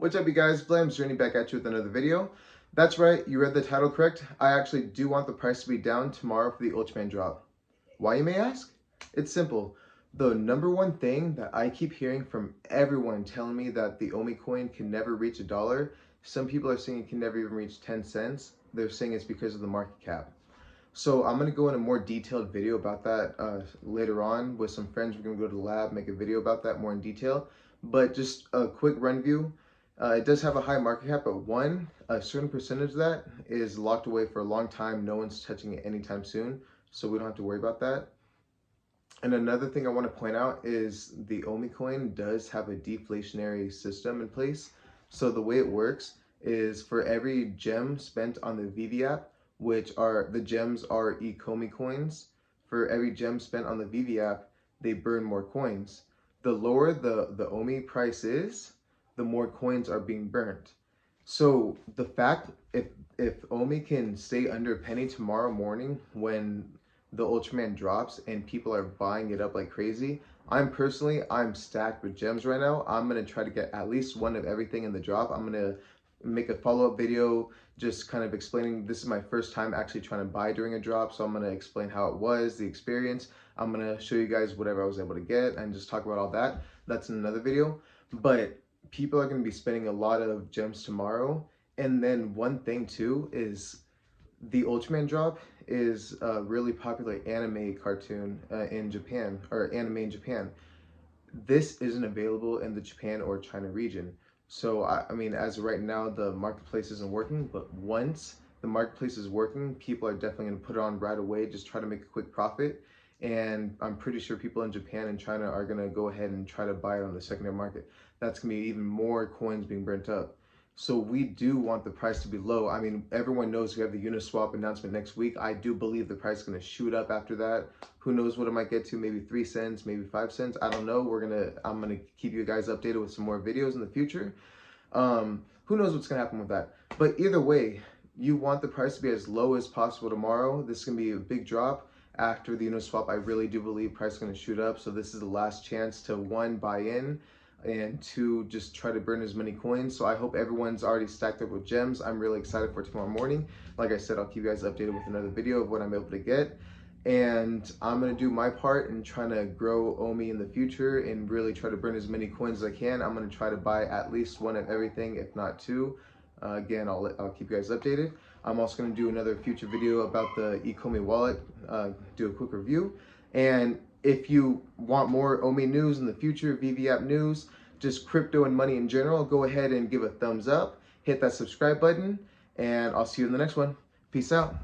What's up, you guys? Blam's Journey back at you with another video. That's right, you read the title correct. I actually do want the price to be down tomorrow for the Ultraman drop. Why, you may ask? It's simple. The number one thing that I keep hearing from everyone telling me that the Omi coin can never reach $1. Some people are saying it can never even reach 10 cents. They're saying it's because of the market cap. So I'm going to go in a more detailed video about that later on with some friends. We're going to go to the lab, make a video about that more in detail. But just a quick run view. It does have a high market cap, but a certain percentage of that is locked away for a long time. No one's touching it anytime soon, so we don't have to worry about that. And another thing I want to point out is the Omi coin does have a deflationary system in place. So the way it works is for every gem spent on the VV app, which are the gems are Ecomi coins. For every gem spent on the VV app, they burn more coins. The lower the Omi price is, the more coins are being burnt. So the fact if Omi can stay under a penny tomorrow morning when the Ultraman drops and people are buying it up like crazy, I'm stacked with gems right now. I'm gonna try to get at least one of everything in the drop. I'm gonna make a follow-up video just kind of explaining this is my first time actually trying to buy during a drop, so I'm gonna explain how it was, the experience. I'm gonna show you guys whatever I was able to get and just talk about all that. That's in another video. But people are going to be spending a lot of gems tomorrow. And then one thing too is the Ultraman drop is a really popular anime cartoon in Japan, or anime in Japan. This isn't available in the Japan or China region. So I mean, as of right now, the marketplace isn't working, but once the marketplace is working, people are definitely going to put it on right away, just try to make a quick profit. And I'm pretty sure people in Japan and China are going to go ahead and try to buy it on the secondary market. That's going to be even more coins being burnt up. So we do want the price to be low. I mean, everyone knows we have the Uniswap announcement next week. I do believe the price is going to shoot up after that. Who knows what it might get to, maybe 3 cents, maybe 5 cents. I don't know. I'm going to keep you guys updated with some more videos in the future. Who knows what's going to happen with that. But either way, you want the price to be as low as possible tomorrow. This is going to be a big drop. After the Uniswap, I really do believe price is going to shoot up. So this is the last chance to, one, buy in, and two, just try to burn as many coins. So I hope everyone's already stacked up with gems. I'm really excited for tomorrow morning. Like I said, I'll keep you guys updated with another video of what I'm able to get. And I'm going to do my part in trying to grow Omi in the future and really try to burn as many coins as I can. I'm going to try to buy at least one of everything, if not two. Again, I'll keep you guys updated. I'm also going to do another future video about the Ecomi wallet, do a quick review. And if you want more Omi news in the future, VV app news, just crypto and money in general, go ahead and give a thumbs up, hit that subscribe button, and I'll see you in the next one. Peace out.